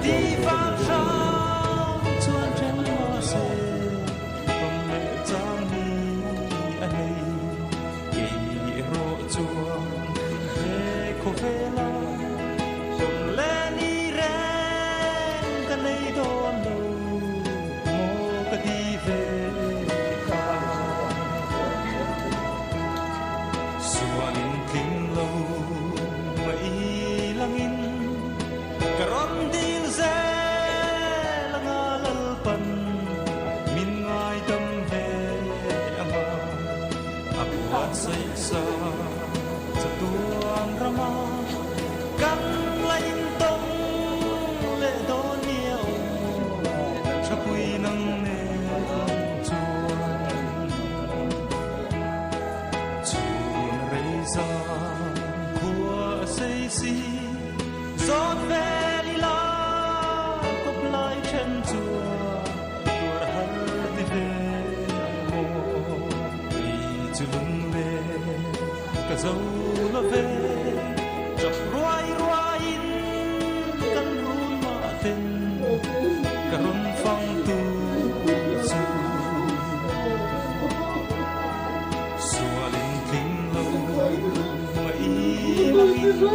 đi vang sao chuan chân mơ se không lệ giang đi anh ấy kỳ rộ chuan về cô về la không lên đi ren cái này đón lâu mô cái đi về ca xuân kinh lâu mấy lăng in karon dil ze langa lalpan min ngai dam ve anga apuat sai sa tuang rama kan lain tong le don niao chapui nang ne chuan rei za khua sei si giọt về đi la cốc lại chân chùa tuột hân đi về mồ vì chưa lung về cả dâu nó về chọc ruai ruai in căn run mà tên cả run phong tu su xua lên kinh lâu mấy lăng in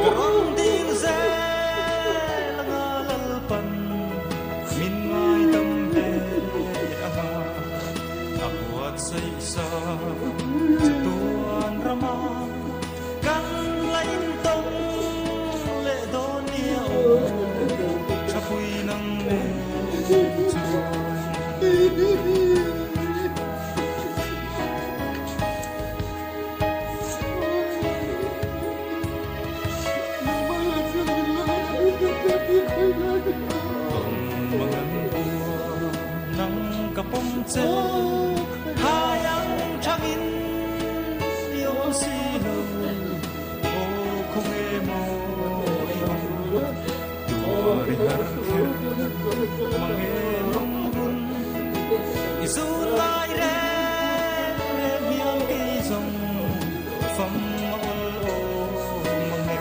karon dil ze langa lalpan min ngai dam ve anga apuat sai sa tuan rama kan lain tong le don niao chapui nang ne nang kapong che hayang changin yo si lo o kong e mo yo tuari har mang e long run isu lai re hiang ki song fam ol o mang e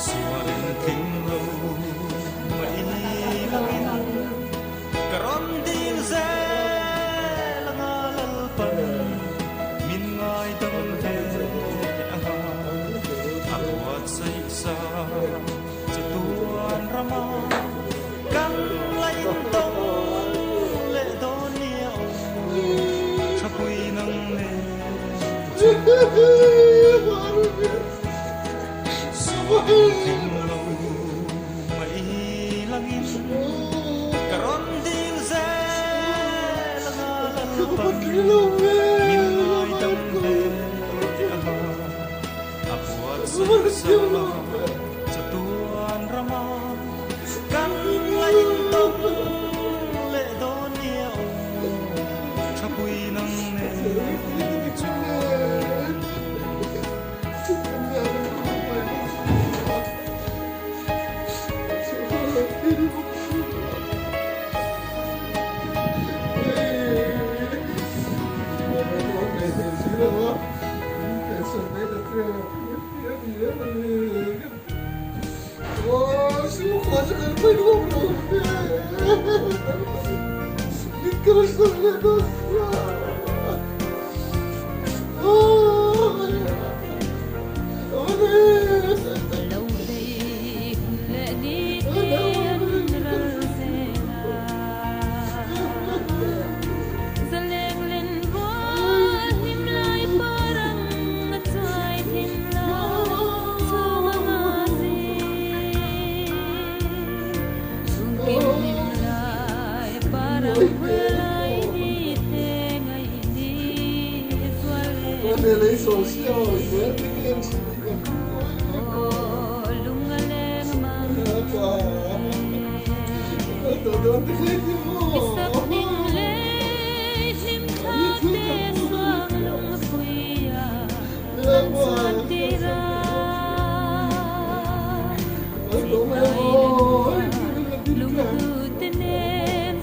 sualen king lo karon dil ze langa lalpan min ngai dam ve anga apuat sai sa tuan rama kan lain tong le don niao chapui nang ne sualen king lo mai langin karon dil ze langa lalpan min ngai dam ve anga apuat sai sa tuan rama kan lain tong le don niao chapui nang ne Lung tu tenen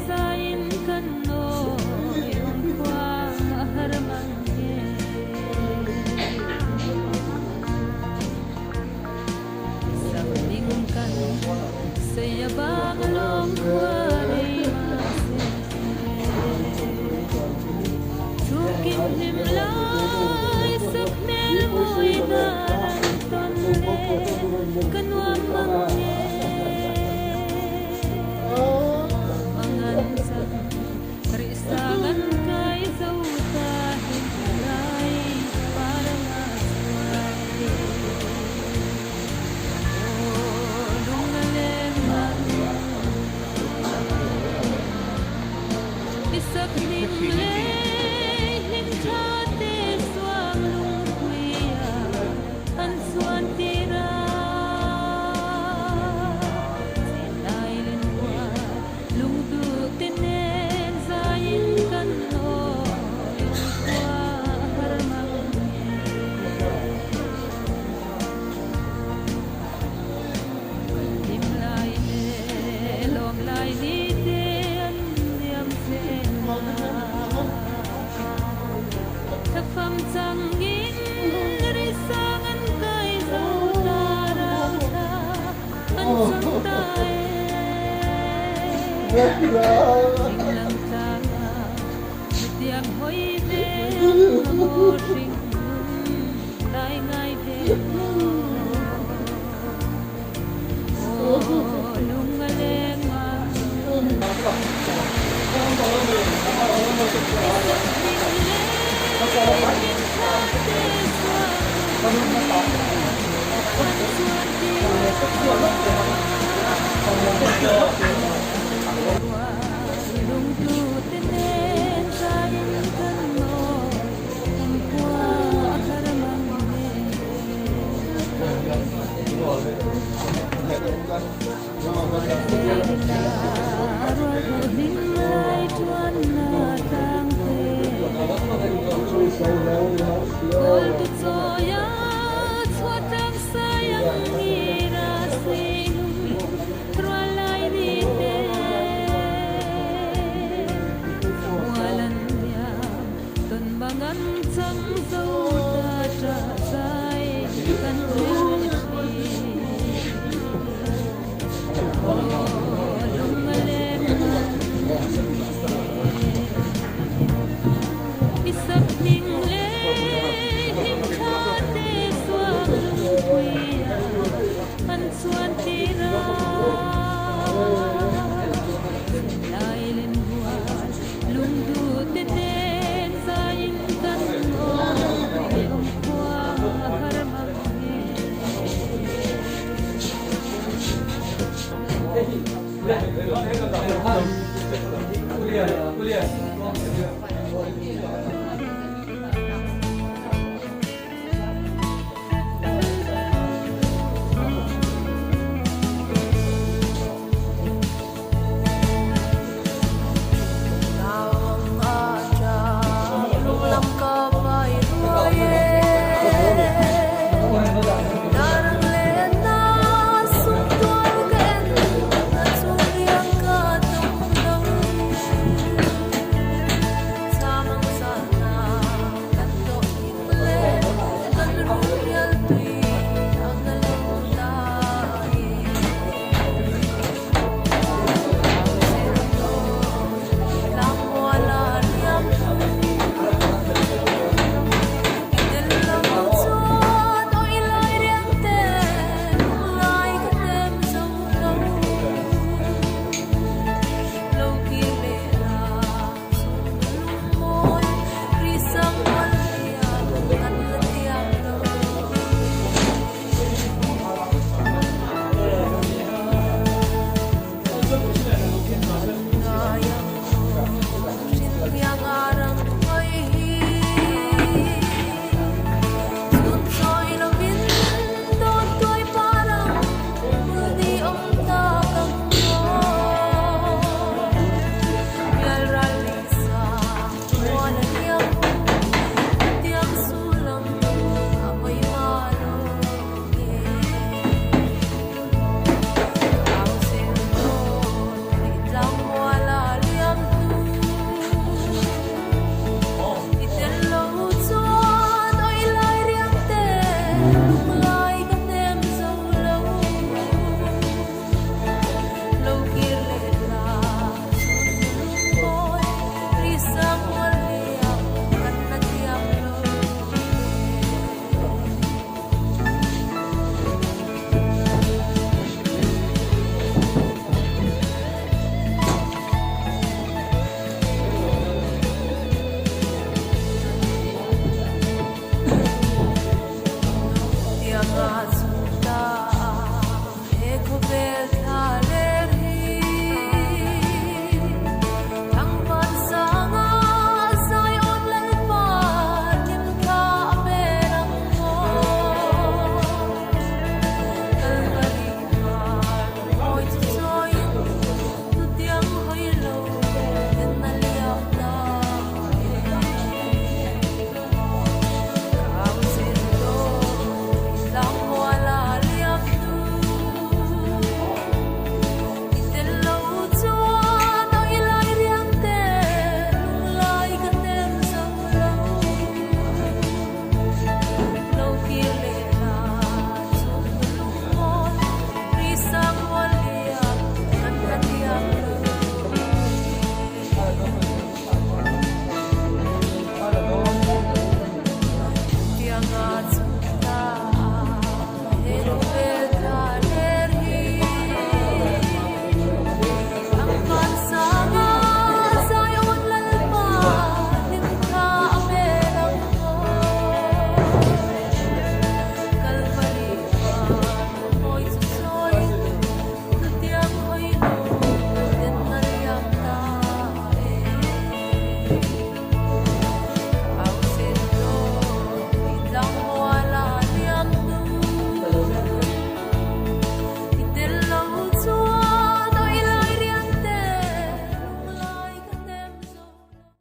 Julia.